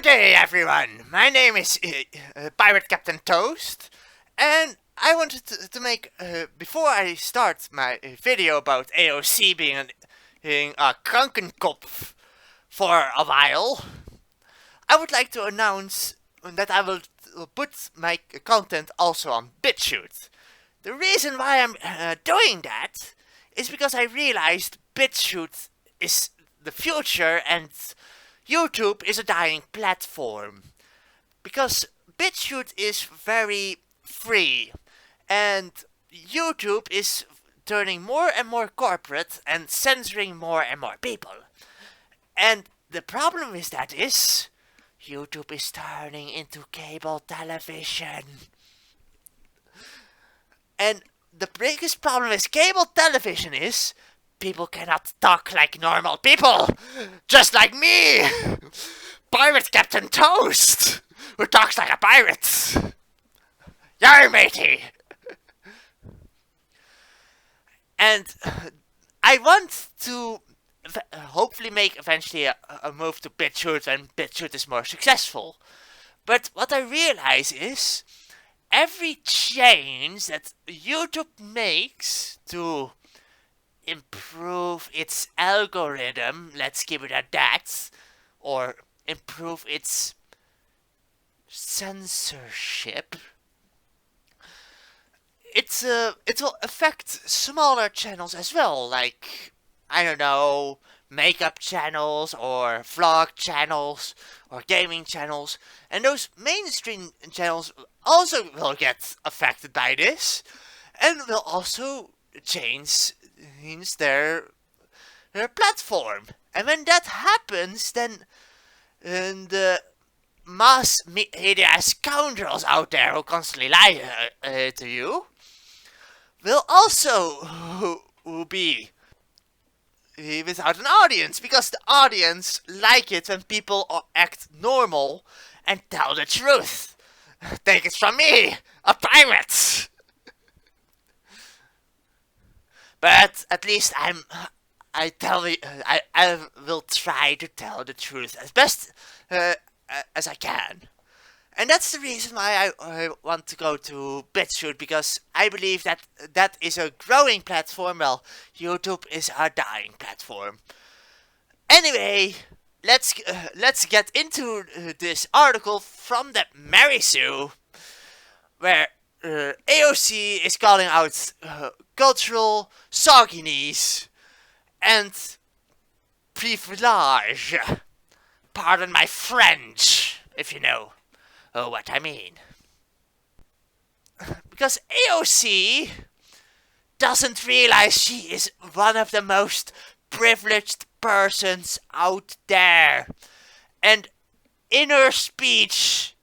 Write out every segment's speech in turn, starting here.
day, everyone! My name is Pirate Captain Toast, and I wanted to make, before I start my video about AOC being a Krankenkopf for a while, I would like to announce that I will put my content also on BitChute. The reason why I'm doing that is because I realized BitChute is the future and YouTube is a dying platform. Because BitChute is very free and YouTube is turning more and more corporate and censoring more and more people. And the problem with that is YouTube is turning into cable television. And the biggest problem with cable television is people cannot talk like normal people, just like me, Pirate Captain Toast, who talks like a pirate. Yar, matey. And I want to hopefully make eventually a move to BitChute when BitChute is more successful. But what I realize is every change that YouTube makes to improve its algorithm, let's give it at that, or improve its censorship, it will affect smaller channels as well, like, I don't know, makeup channels, or vlog channels, or gaming channels, and those mainstream channels also will get affected by this, and will also change their platform. And when that happens, then the mass media scoundrels out there who constantly lie to you will also be without an audience, because the audience like it when people act normal and tell the truth. Take it from me, a pirate. But at least I will try to tell the truth as best as I can. And that's the reason why I want to go to BitChute, because I believe that that is a growing platform, while YouTube is a dying platform. Anyway, let's get into this article from the Mary Sue, where AOC is calling out cultural sogginess and privilaged. Pardon my French, if you know what I mean. Because AOC doesn't realize she is one of the most privileged persons out there. And in her speech,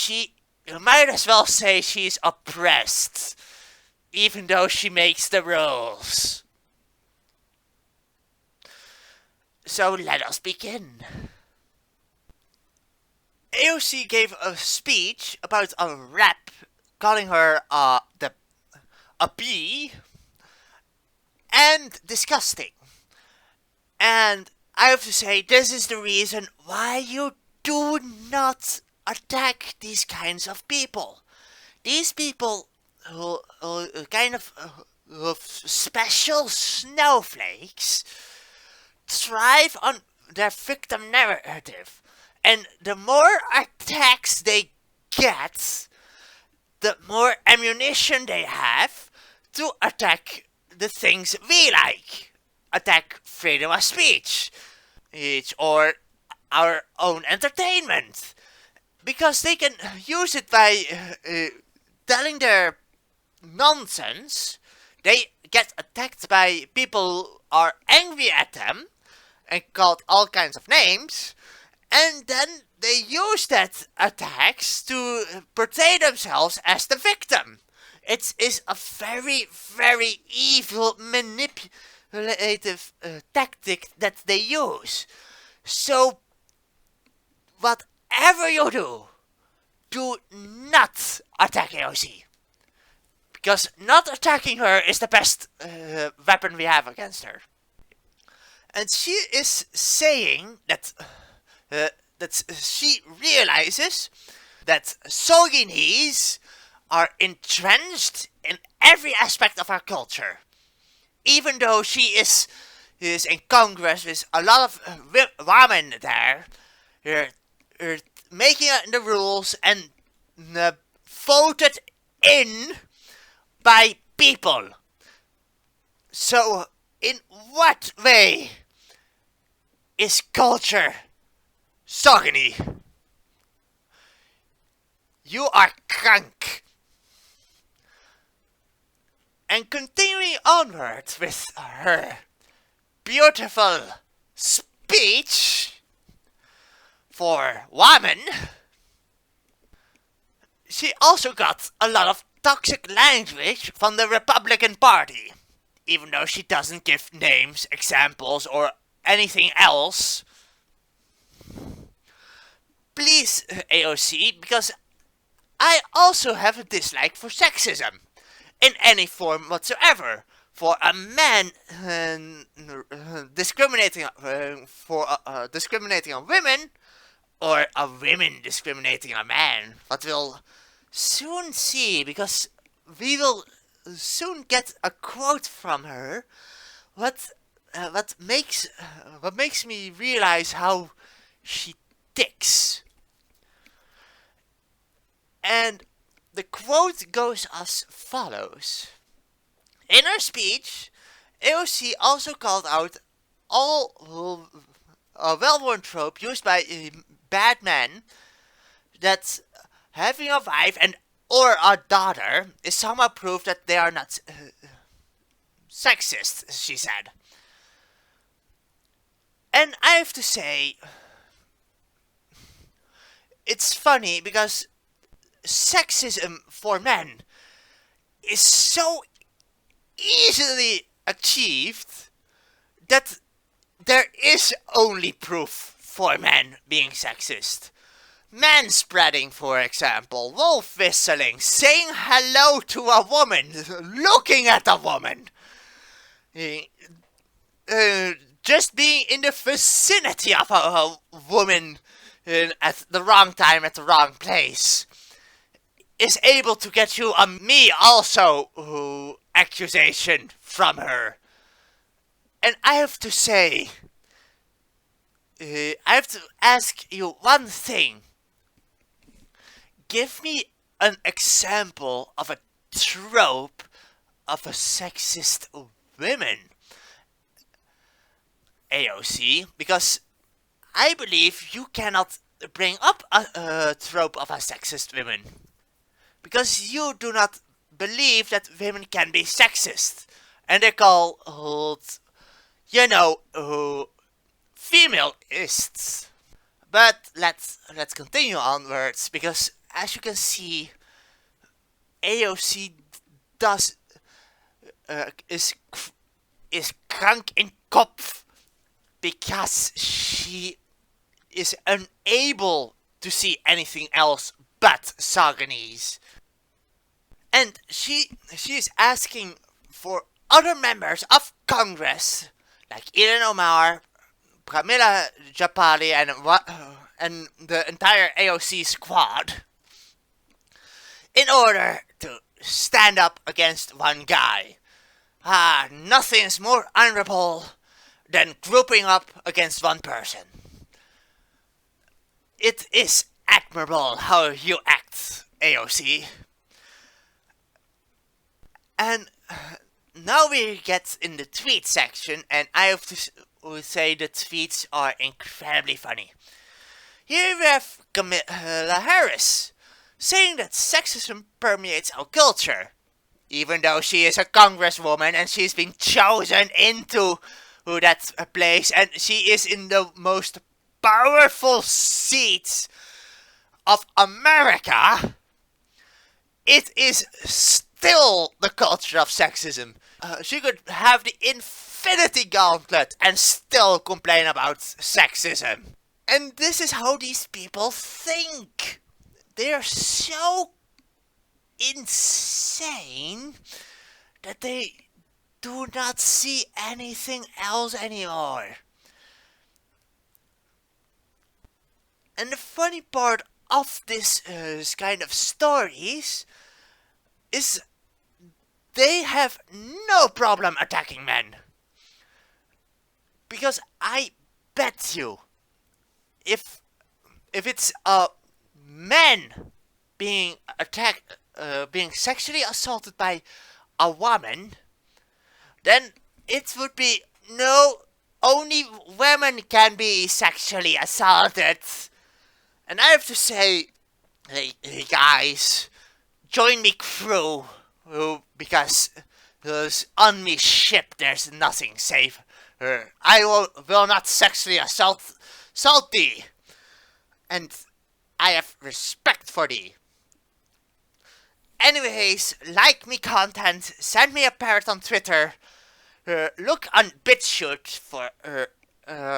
you might as well say she's oppressed, even though she makes the rules. So let us begin. AOC gave a speech about a rap calling her a bee and disgusting. And I have to say, this is the reason why you do not attack these kinds of people. These people who kind of special snowflakes thrive on their victim narrative. And the more attacks they get, the more ammunition they have to attack the things we like. Attack freedom of speech, or our own entertainment. Because they can use it by telling their nonsense. They get attacked by people who are angry at them and called all kinds of names. And then they use that attacks to portray themselves as the victim. It is a very, very evil, manipulative tactic that they use. So, whatever you do not attack AOC. Because not attacking her is the best weapon we have against her. And she is saying that that she realizes that misogynies are entrenched in every aspect of our culture. Even though she is in Congress with a lot of women there, are making the rules and voted in by people. So, in what way is culture misogyny? You are crank. And continuing onward with her beautiful speech for women, she also got a lot of toxic language from the Republican Party, even though she doesn't give names, examples, or anything else. Please, AOC, because I also have a dislike for sexism in any form whatsoever. For a man discriminating discriminating on women, or a women discriminating on man, what we'll soon see, because we will soon get a quote from her. What makes me realize how she ticks. And the quote goes as follows. In her speech, AOC also called out all a well-worn trope used by bad men that having a wife and or a daughter is somehow proof that they are not sexist, she said. And I have to say, it's funny because sexism for men is so easily achieved that there is only proof for men being sexist. Manspreading, for example, wolf whistling, saying hello to a woman, looking at a woman, just being in the vicinity of a woman at the wrong time at the wrong place is able to get you a me also accusation from her. And I have to say, I have to ask you one thing. Give me an example of a trope of a sexist woman, AOC, because I believe you cannot bring up a trope of a sexist woman. Because you do not believe that women can be sexist. And they're called, female-ists. But let's continue onwards, because as you can see, AOC does is krank in Kopf, because she is unable to see anything else but misogynies. And she is asking for other members of Congress, like Ilhan Omar, Pramila Japali, and the entire AOC squad, in order to stand up against one guy. Nothing is more honorable than grouping up against one person. It is admirable how you act, AOC. And now we get in the tweet section, and I have to say the tweets are incredibly funny. Here we have Kamala Harris saying that sexism permeates our culture, even though she is a congresswoman and she's been chosen into that place, and she is in the most powerful seats of America. It is still the culture of sexism. She could have the Infinity Gauntlet and still complain about sexism. And this is how these people think. They are so insane that they do not see anything else anymore. And the funny part of this kind of stories is they have no problem attacking men. Because I bet you, if it's a man being attacked, being sexually assaulted by a woman, then it would be no, only women can be sexually assaulted. And I have to say, hey guys, join me crew, because on me ship there's nothing safe. I will not sexually assault thee, and I have respect for thee. Anyways, like me content, send me a parrot on Twitter. Look on BitChute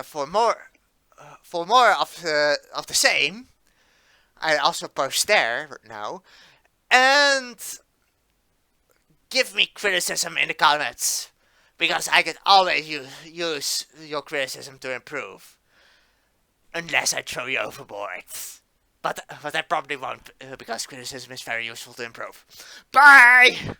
for more of the same. I also post there now, and give me criticism in the comments, because I can always use your criticism to improve, unless I throw you overboard. But I probably won't, because criticism is very useful to improve. Bye!